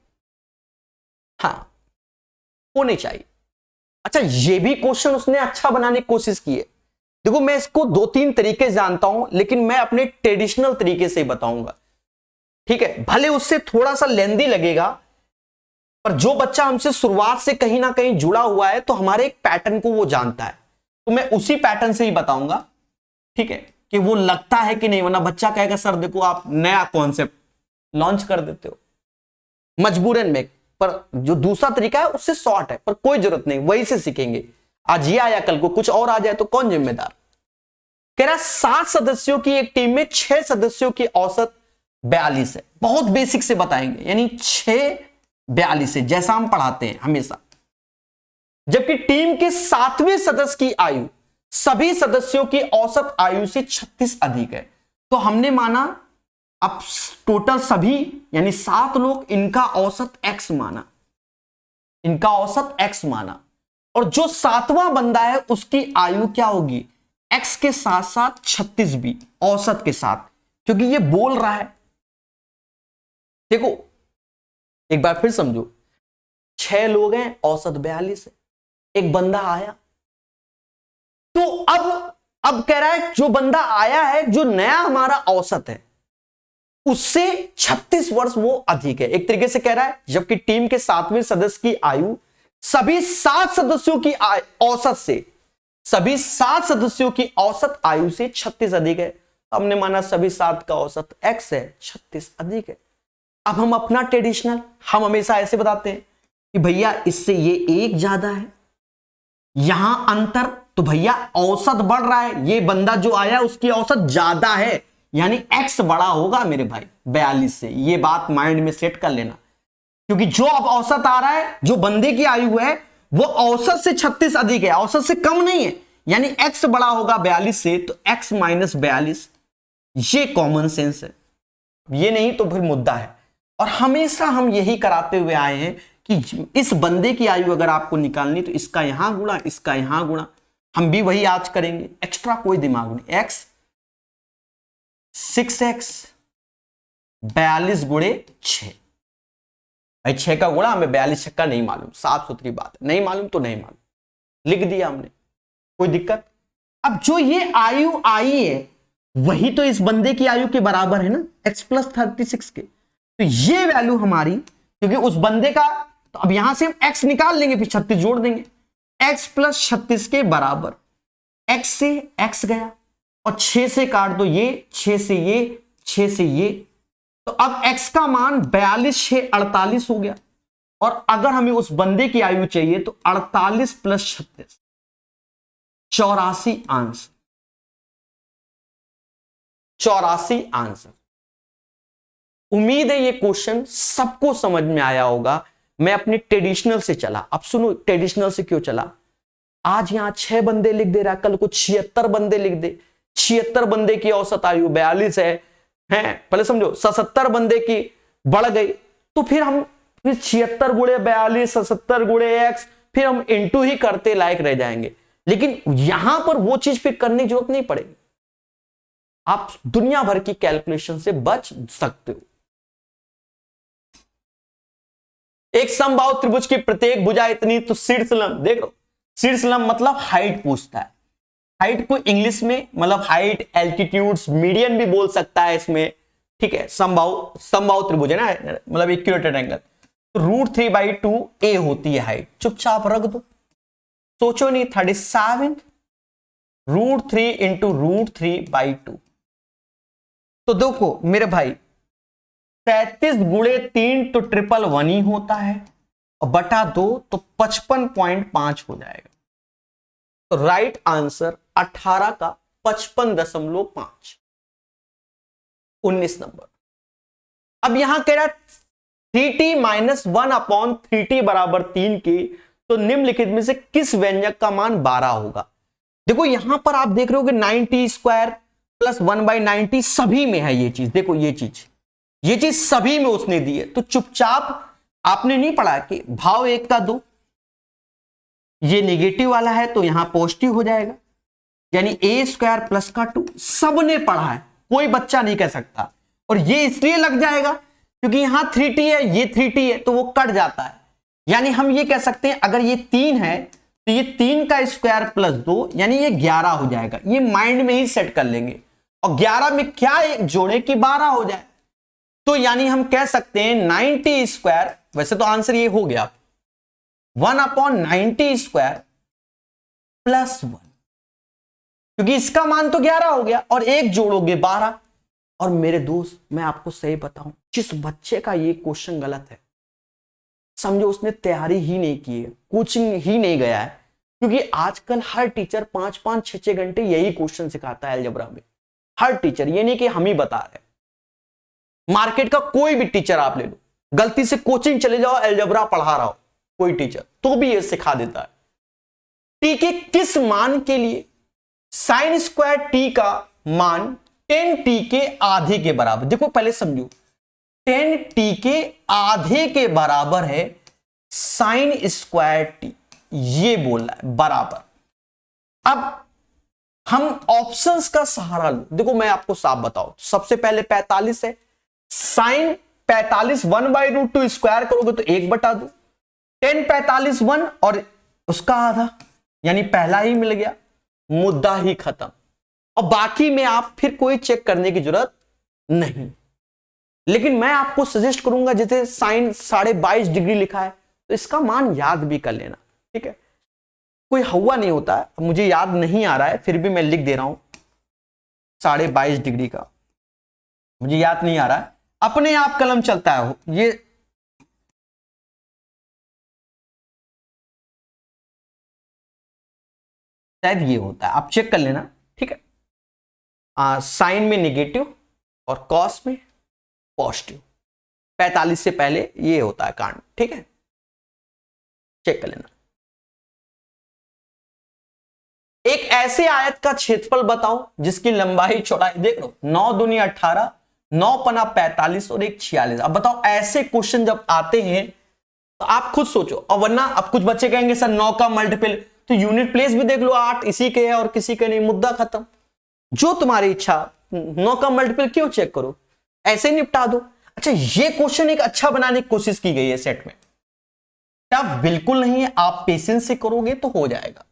हाँ होने चाहिए। अच्छा, ये भी क्वेश्चन उसने अच्छा बनाने की कोशिश की है। देखो मैं इसको 2-3 तरीके जानता हूं, लेकिन मैं अपने ट्रेडिशनल तरीके से बताऊंगा। ठीक है, भले उससे थोड़ा सा लेंदी लगेगा, पर जो बच्चा हमसे शुरुआत से कहीं ना कहीं जुड़ा हुआ है तो हमारे एक पैटर्न को वो जानता है, तो मैं उसी पैटर्न से ही बताऊंगा। ठीक है, कि वो लगता है कि नहीं, वरना बच्चा कहेगा सर देखो आप नया कॉन्सेप्ट लॉन्च कर देते हो मजबूरन में। पर जो दूसरा तरीका है उससे शॉर्ट है, पर कोई जरूरत नहीं, वही से सीखेंगे। आज ये आया, कल को कुछ और आ जाए तो कौन जिम्मेदार। कह रहा 7 सदस्यों की एक टीम में 6 सदस्यों की औसत 42 है। बहुत बेसिक से बताएंगे, यानी 6-42 है जैसा हम पढ़ाते हैं हमेशा। जबकि टीम के 7वें सदस्य की आयु सभी सदस्यों की औसत आयु से 36 अधिक है। तो हमने माना अब टोटल सभी यानी 7 लोग, इनका औसत x माना, इनका औसत x माना, और जो 7वां बंदा है उसकी आयु क्या होगी, x के साथ साथ 36 भी औसत के साथ, क्योंकि ये बोल रहा है। देखो एक बार फिर समझो, 6 लोग हैं, औसत 42 है, एक बंदा आया, तो अब कह रहा है जो बंदा आया है, जो नया हमारा औसत है, उससे 36 वर्ष वो अधिक है। एक तरीके से कह रहा है जबकि टीम के 7वें सदस्य की आयु सभी 7 सदस्यों की औसत से, सभी 7 सदस्यों की औसत आयु से 36 अधिक है। हमने माना सभी 7 का औसत x है, 36 अधिक है। अब हम अपना ट्रेडिशनल, हम हमेशा ऐसे बताते हैं कि भैया इससे ये 1 ज्यादा है, यहां अंतर, तो भैया औसत बढ़ रहा है, ये बंदा जो आया उसकी औसत ज्यादा है, यानी x बड़ा होगा मेरे भाई 42 से। ये बात माइंड में सेट कर लेना, क्योंकि जो अब औसत आ रहा है, जो बंदे की आयु है वो औसत से 36 अधिक है, औसत से कम नहीं है, यानी x बड़ा होगा 42 से, तो x माइनस 42। ये कॉमन सेंस है, ये नहीं तो फिर मुद्दा है। और हमेशा हम यही कराते हुए आए हैं कि इस बंदे की आयु अगर आपको निकालनी तो इसका यहां गुणा, इसका यहां गुणा, हम भी वही आज करेंगे, एक्स्ट्रा कोई दिमाग नहीं। x 6x 42 गुणे 6, भाई 6 का गुणा हमें 42 छक्का नहीं मालूम, साफ सुथरी बात है, नहीं मालूम तो नहीं मालूम, लिख दिया हमने, कोई दिक्कत। अब जो ये आयु आई है वही तो इस बंदे की आयु के बराबर है ना, x प्लस 36 के, तो ये वैल्यू हमारी, क्योंकि उस बंदे का, तो अब यहां से हम x निकाल लेंगे फिर 36 जोड़ देंगे, x प्लस 36 के बराबर, x से x गया और 6 से काट दो ये, 6 से ये, 6 से ये, तो अब x का मान 42 6 48 हो गया। और अगर हमें उस बंदे की आयु चाहिए तो 48 प्लस 36 84 आंसर, 84 आंसर। उम्मीद है ये क्वेश्चन सबको समझ में आया होगा। मैं अपनी ट्रेडिशनल से चला, अब सुनो ट्रेडिशनल से क्यों चला। आज यहां 6 बंदे लिख दे रहा, कल को 76 बंदे लिख दे, 76 बंदे की औसत आयु 42 है, पहले समझो 77 बंदे की बढ़ गई, तो फिर हम 76 गुणे 42 77 गुणे x, फिर हम इंटू ही करते लायक रह जाएंगे। लेकिन यहां पर वो चीज फिर करने की जरूरत नहीं पड़ेगी, आप दुनिया भर की कैलकुलेशन से बच सकते हो। एक समबाहु त्रिभुज की प्रत्येक भुजा इतनी, तो शीर्ष लंब देख लो, शीर्ष लंब मतलब हाइट पूछता है, हाइट को इंग्लिश में मतलब हाइट, एल्टीट्यूड्स, मीडियन भी बोल सकता है इसमें। ठीक है, समबाहु त्रिभुज है ना, मतलब इक्विलेटरल एंगल, तो √3/2 a होती है हाइट, चुपचाप रख दो, सोचो नहीं। 37 √3 इंटू √3/2, तो देखो मेरे भाई 33 गुणे 3 तो 111 ही होता है, और बटा 2 तो 55.5 हो जाएगा। तो राइट आंसर 18 का 55.5, 19 नंबर। अब यहां कह रहा है 3t माइनस 1/3t बराबर 3 के, तो निम्नलिखित में से किस व्यंजक का मान 12 होगा। देखो यहां पर आप देख रहे हो कि 9t² प्लस 1/90 सभी में है ये चीज। देखो ये चीज सभी में उसने दी है, तो चुपचाप आपने नहीं पढ़ा कि भाव 1 का 2, ये नेगेटिव वाला है तो यहां पॉजिटिव हो जाएगा, यानी a² प्लस का 2 सबने पढ़ा है, कोई बच्चा नहीं कह सकता। और ये इसलिए लग जाएगा क्योंकि यहां 3t है, ये 3t है, तो वो कट जाता है। यानी हम ये कह सकते हैं अगर ये 3 है तो ये 3 का स्क्वायर प्लस 2 यानी ये 11 हो जाएगा। ये माइंड में ही सेट कर लेंगे, और 11 में क्या एक जोड़े कि 12 हो जाए। तो यानी हम कह सकते हैं 90², वैसे तो आंसर ये हो गया 1/90² प्लस 1, क्योंकि इसका मान तो 11 हो गया और एक जोड़ोगे 12। और मेरे दोस्त मैं आपको सही बताऊं, जिस बच्चे का ये क्वेश्चन गलत है समझो उसने तैयारी ही नहीं की है, कोचिंग ही नहीं गया है, क्योंकि आजकल हर टीचर 5-5, 6-6 घंटे यही क्वेश्चन सिखाता है अलजेब्रा में। हर टीचर, ये नहीं कि हम ही बता रहे, मार्केट का कोई भी टीचर आप ले लो, गलती से कोचिंग चले जाओ अलजेब्रा पढ़ा रहा हो कोई टीचर, तो भी ये सिखा देता है। टी के किस मान के लिए sin² t का मान 10t के आधे के बराबर। देखो पहले समझो, 10t के आधे के बराबर है sin² t, ये बोल रहा है बराबर। अब हम ऑप्शंस का सहारा लो। देखो मैं आपको साफ बताऊं, सबसे पहले 45 है, साइन 45 1/√2 स्क्वायर करोगे तो 1/2, 10 45 1 और उसका आधा, यानी पहला ही मिल गया, मुद्दा ही खत्म। और बाकी में आप फिर कोई चेक करने की जरूरत नहीं। लेकिन मैं आपको सजेस्ट करूंगा, जैसे साइन 22.5 डिग्री लिखा है तो इसका मान याद भी कर लेना, ठीक है। कोई हवा नहीं होता है, मुझे याद नहीं आ रहा है फिर भी मैं लिख दे रहा हूं 22.5 डिग्री का, मुझे याद नहीं आ रहा है, अपने आप कलम चलता है ये। शायद ये होता है, आप चेक कर लेना, ठीक है। साइन में नेगेटिव और कॉस में पॉजिटिव, 45 से पहले ये होता है कांड, ठीक है, चेक कर लेना। एक ऐसे आयत का क्षेत्रफल बताओ जिसकी लंबाई चौड़ाई, देख लो 9 दूनी 18, 9 पना 45 और 1 46। अब बताओ ऐसे क्वेश्चन जब आते हैं तो आप खुद सोचो, और वरना अब कुछ बच्चे कहेंगे सर 9 का मल्टीपल, तो यूनिट प्लेस भी देख लो 8 इसी के है और किसी के नहीं, मुद्दा खत्म। जो तुम्हारी इच्छा, 9 का मल्टीपल क्यों चेक करो, ऐसे निपटा दो। अच्छा ये क्वेश्चन एक अच्छा बनाने की कोशिश की गई है सेट में, टफ बिल्कुल नहीं है, आप पेशेंस से करोगे तो हो जाएगा।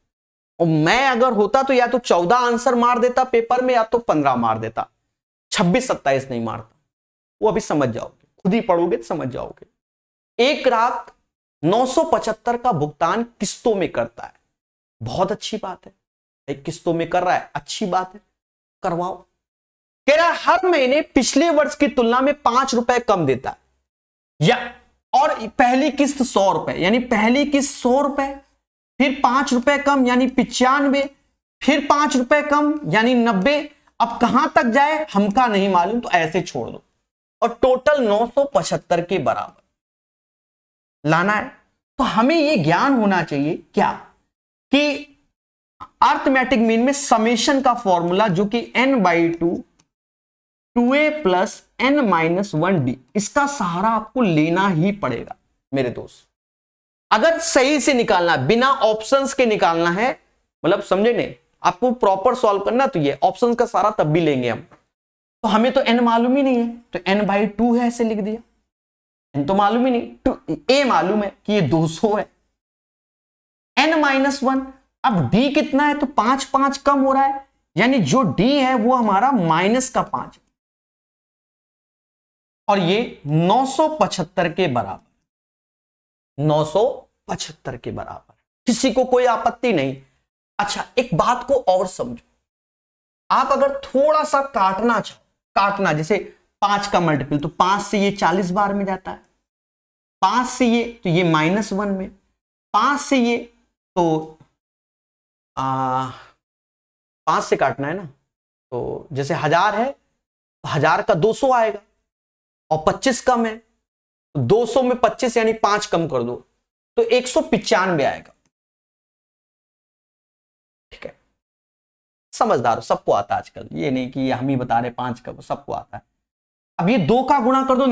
और मैं अगर होता तो या तो 14 आंसर मार देता पेपर में, या तो 15 मार देता, 26-27 नहीं मारता। वो अभी समझ जाओगे, खुद ही पढ़ोगे तो समझ जाओगे। 1,0975,000 का भुगतान किस्तों में करता है, बहुत अच्छी बात है, एक किस्तों में कर रहा है, अच्छी बात है, करवाओ। कह रहा है हर महीने पिछले वर्ष की तुलना में 5 रुपए कम देता है, या और पहली किस्त 100 रुपए, यानी पहली किस्त 100 रुपए, फिर 5 रुपए कम यानी 95, फिर 5 रुपए कम यानी 90। अब कहां तक जाए हमका नहीं मालूम, तो ऐसे छोड़ दो, और टोटल 975 के बराबर लाना है। तो हमें यह ज्ञान होना चाहिए क्या कि अर्थमेटिक मीन में समेशन का फॉर्मूला जो कि n/2 2a प्लस n-1d, इसका सहारा आपको लेना ही पड़ेगा मेरे दोस्त, अगर सही से निकालना है, बिना ऑप्शंस के निकालना है, मतलब समझे नहीं, आपको प्रॉपर सॉल्व करना। तो ये ऑप्शंस का सारा तब भी लेंगे हम, तो हमें तो n मालूम ही नहीं है तो n/2 है, ऐसे लिख दिया। n तो मालूम ही नहीं, तो a मालूम है कि ये 200 है, n-1। अब d कितना है, तो 5 कम हो रहा है, यानी जो d है वो हमारा -5, और ये 975 के बराबर, 975 के बराबर, किसी को कोई आपत्ति नहीं। अच्छा एक बात को और समझो, आप अगर थोड़ा सा काटना चाहो, काटना जैसे 5 का मल्टीपल, तो 5 से ये 40 बार में जाता है, 5 से ये तो ये -1 में, 5 से ये तो 5 से काटना है ना, तो जैसे 1000 है तो 1000 का 200 आएगा, और 25 कम है, 200 में 25 यानी 5 कम कर दो तो 195 आएगा। ठीक है, समझदार हो, सबको आता है आजकल, ये नहीं कि हम ही बता रहे 5 का, सबको आता है। अब ये 2 का गुणा कर दो,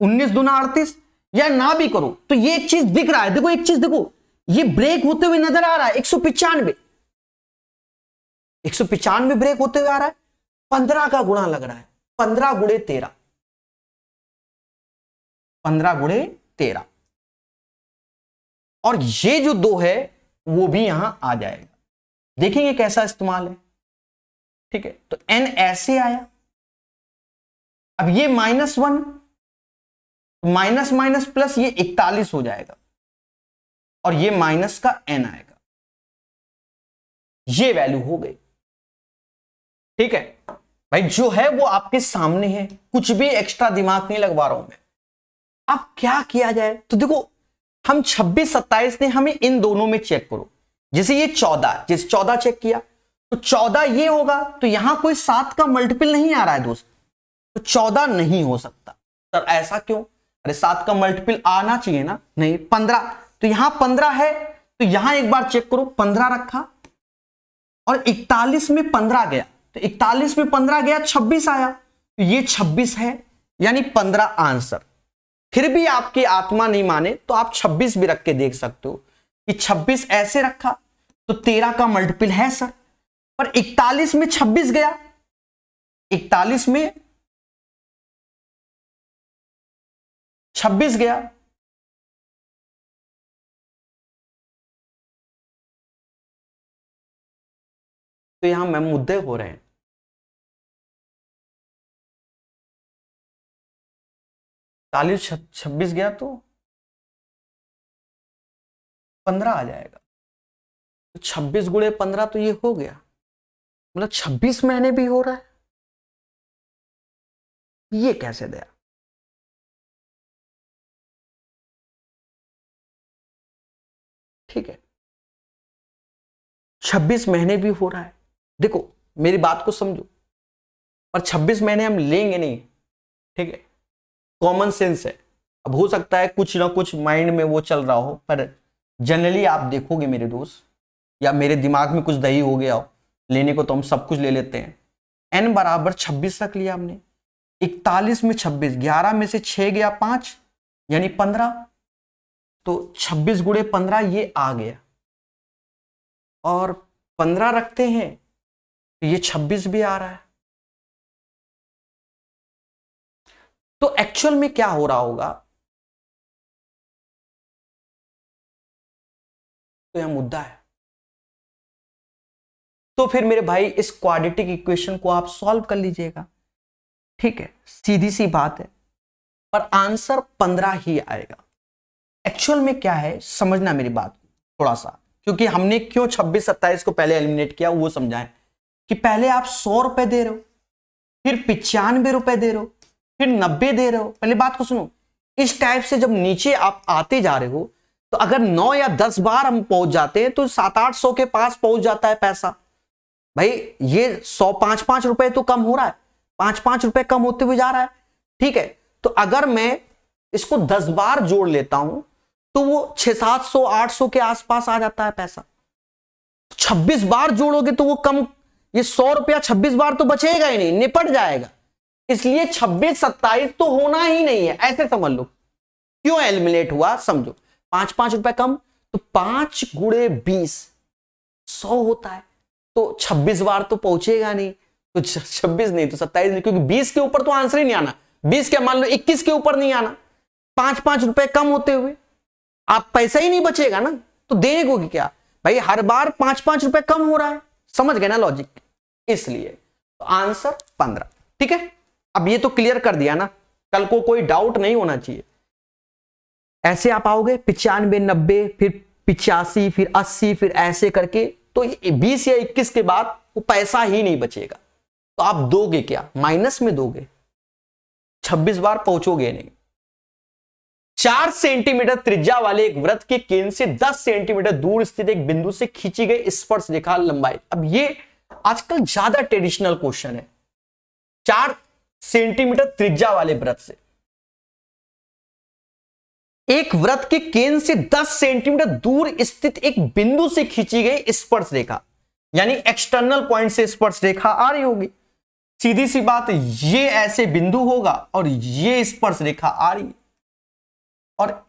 19 दूना 38, या ना भी करो तो ये एक चीज दिख रहा है, देखो एक चीज देखो, ये ब्रेक होते हुए नजर आ रहा है, 195 ब्रेक होते हुए आ रहा है, 15 का गुणा लग रहा है, 15 गुणे 13, 15 गुणे 13, और ये जो 2 है वो भी यहां आ जाएगा। देखेंगे कैसा इस्तेमाल है। ठीक है, तो n ऐसे आया, अब ये -1 माइनस माइनस प्लस ये 41 हो जाएगा, और ये माइनस का n आएगा, ये वैल्यू हो गई। ठीक है भाई, जो है वो आपके सामने है, कुछ भी एक्स्ट्रा दिमाग नहीं लगवा रहा हूं मैं। अब क्या किया जाए, तो देखो हम 26 27 ने, हमें इन दोनों में चेक करो। जैसे ये 14, जैसे 14 चेक किया तो 14 ये होगा, तो यहां कोई 7 का मल्टीपल नहीं आ रहा है दोस्त, तो 14 नहीं हो सकता। सर ऐसा क्यों? अरे 7 का मल्टीपल आना चाहिए ना, नहीं 15, तो यहां 15 है, तो यहां एक बार चेक करो, 15 रखा और 41 में 15 गया, तो 41 में 15 गया, 26 आया, तो ये 26 है, यानी 15 आंसर। फिर भी आपकी आत्मा नहीं माने तो आप 26 भी रख के देख सकते हो कि 26 ऐसे रखा तो 13 का मल्टीपल है सर, पर 41 में 26 गया, 41 में 26 गया, तो यहां मैम मुद्दे हो रहे हैं। 40 26 गया तो 15 आ जाएगा, तो 26 गुणे 15 तो ये हो गया, मतलब 26 महीने भी हो रहा है, ये कैसे दिया? ठीक है, 26 महीने भी हो रहा है, देखो मेरी बात को समझो, पर 26 महीने हम लेंगे नहीं। ठीक है, कॉमन सेंस है। अब हो सकता है कुछ ना कुछ माइंड में वो चल रहा हो, पर जनरली आप देखोगे मेरे दोस्त, या मेरे दिमाग में कुछ दही हो गया हो, लेने को तो हम सब कुछ ले लेते हैं। n बराबर 26 रख लिया हमने, 41 में 26, 11 में से 6 गया 5 यानी 15, तो 26 गुणे 15 ये आ गया, और 15 रखते हैं तो ये 26 भी आ रहा है। तो एक्चुअल में क्या हो रहा होगा, तो यह मुद्दा है। तो फिर मेरे भाई इस क्वाड्रेटिक इक्वेशन को आप सॉल्व कर लीजिएगा। ठीक है, सीधी सी बात है, पर आंसर 15 ही आएगा। एक्चुअल में क्या है समझना मेरी बात थोड़ा सा, क्योंकि हमने क्यों 26 27 को पहले एलिमिनेट किया वो समझाएं। कि पहले आप 100 रुपए दे रहे हो, फिर 95 रुपए दे रहे हो, फिर 90 दे रहे हो। पहले बात को सुनो, इस टाइप से जब नीचे आप आते जा रहे हो, तो अगर 9 या 10 बार हम पहुंच जाते हैं तो 700-800 के पास पहुंच जाता है पैसा। भाई ये 100 5-5 रुपए तो कम हो रहा है, 5-5 रुपए कम होते हुए जा रहा है। ठीक है, तो अगर मैं इसको 10 बार जोड़ लेता हूं तो वो 600-700-800 के आसपास आ जाता है पैसा। 26 बार जोड़ोगे तो वो कम, ये 100 रुपया 26 बार तो बचेगा ही नहीं, निपट जाएगा। इसलिए 26-27 तो होना ही नहीं है, ऐसे समझ लो। क्यों एलिमिनेट हुआ समझो, 5-5 रुपए कम, तो 5 गुणे 20 100 होता है, तो 26 बार तो पहुंचेगा नहीं, तो 26 नहीं तो 27 नहीं, क्योंकि 20 के ऊपर तो आंसर ही नहीं आना। 20 के मान लो 21 के ऊपर नहीं आना, 5-5 रुपए कम होते हुए आप पैसा ही नहीं बचेगा ना, तो देने को क्या भाई, हर बार 5-5 रुपए कम हो रहा है। समझ गए ना लॉजिक, इसलिए तो आंसर 15। ठीक है, अब ये तो क्लियर कर दिया ना, कल को कोई डाउट नहीं होना चाहिए। ऐसे आप आओगे 95 90 फिर 85 फिर 80 फिर ऐसे करके, तो 20 या 21 के बाद वो पैसा ही नहीं बचेगा, तो आप दोगे क्या, माइनस में दोगे, 26 बार पहुंचोगे नहीं। 4 सेंटीमीटर त्रिज्या वाले एक वृत्त के केंद्र से 10 सेंटीमीटर दूर स्थित एक बिंदु से खींची गई स्पर्श रेखा लंबाई। अब ये आजकल ज्यादा ट्रेडिशनल क्वेश्चन है। 4 सेंटीमीटर त्रिज्या वाले वृत्त से। एक वृत्त के केंद्र से 10 सेंटीमीटर दूर स्थित एक बिंदु से खींची गई स्पर्श रेखा, यानी एक्सटर्नल पॉइंट से स्पर्श रेखा आ रही होगी। सीधी सी बात, ये ऐसे बिंदु होगा और ये स्पर्श रेखा आ रही है, और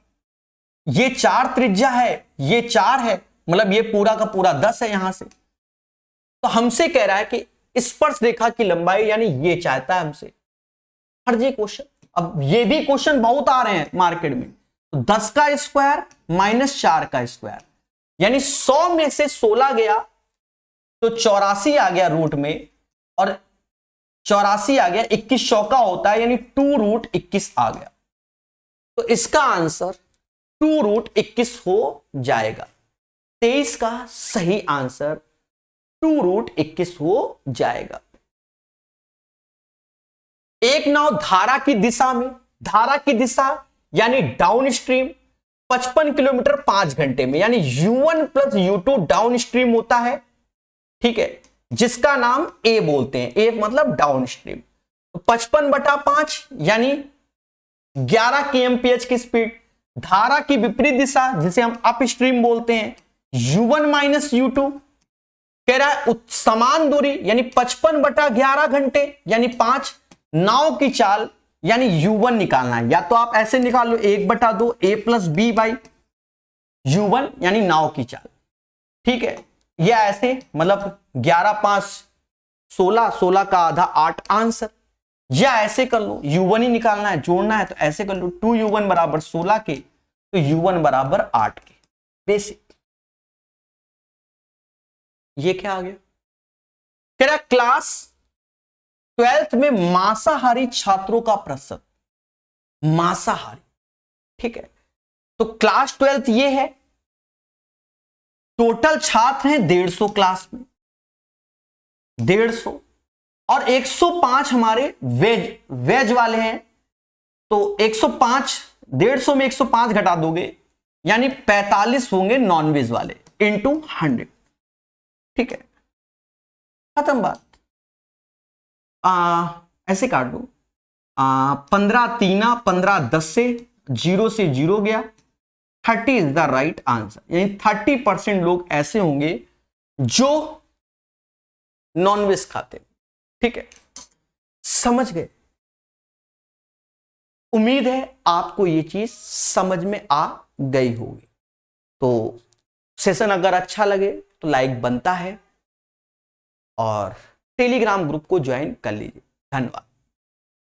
ये 4 त्रिज्या है, ये 4 है, मतलब ये पूरा का पूरा 10 है यहां से। तो हमसे कह रहा है कि स्पर्श रेखा की लंबाई, यानी ये चाहता है हमसे। फर्जी क्वेश्चन। अब ये भी क्वेश्चन बहुत आ रहे हैं मार्केट में। तो 10 का स्क्वायर माइनस 4 का स्क्वायर, यानी 100 में से 16 गया तो 84 आ गया रूट में, और 84 आ गया, 21 चौका होता है, यानी 2 रूट 21 आ गया। तो इसका आंसर 2 रूट 21 हो जाएगा। 23 का सही आंसर 2 रूट 21 हो जाएगा। एक नाव धारा की दिशा में, धारा की दिशा यानी डाउन स्ट्रीम, 55 किलोमीटर 5 घंटे में, यानी U1 plus U2 down stream होता है, ठीक है, जिसका नाम A बोलते हैं। A मतलब डाउन स्ट्रीम। तो 55/5 यानी 11 kmph की स्पीड। धारा की विपरीत दिशा जिसे हम अप स्ट्रीम बोलते हैं, U1 माइनस U2। कह रहा है समान दूरी, यानी 55/11 घंटे यानी 5। नाव की चाल यानी U1 निकालना है, या तो आप ऐसे निकाल लो 1/2 A plus B by U1 यानी नाव की चाल, ठीक है, या ऐसे मतलब 11 5 16, 16 का आधा 8 आंसर, या ऐसे कर लो U1 ही निकालना है, जोड़ना है, तो ऐसे कर लो 2U1 बराबर 16 के, तो U1 बराबर 8 के। बेसिक। ये क्या आ गया? कह रहा क्लास 12th में मांसाहारी छात्रों का प्रतिशत, मांसाहारी, ठीक है। तो क्लास 12th ये है, टोटल छात्र हैं 150 क्लास में, 150, और 105 हमारे वेज वाले हैं। तो 105, 150 में 105 घटा दोगे यानी 45 होंगे नॉन वेज वाले, इंटू 100, ठीक है, खत्म बात। ऐसे काट दो, 15 3 15 10 से 0 से 0 गया, 30 इज द राइट आंसर, यानी 30% लोग ऐसे होंगे जो नॉनवेज खाते, ठीक है। समझ गए? उम्मीद है आपको ये चीज समझ में आ गई होगी। तो सेशन अगर अच्छा लगे तो लाइक बनता है, और टेलीग्राम ग्रुप को ज्वाइन कर लीजिए। धन्यवाद।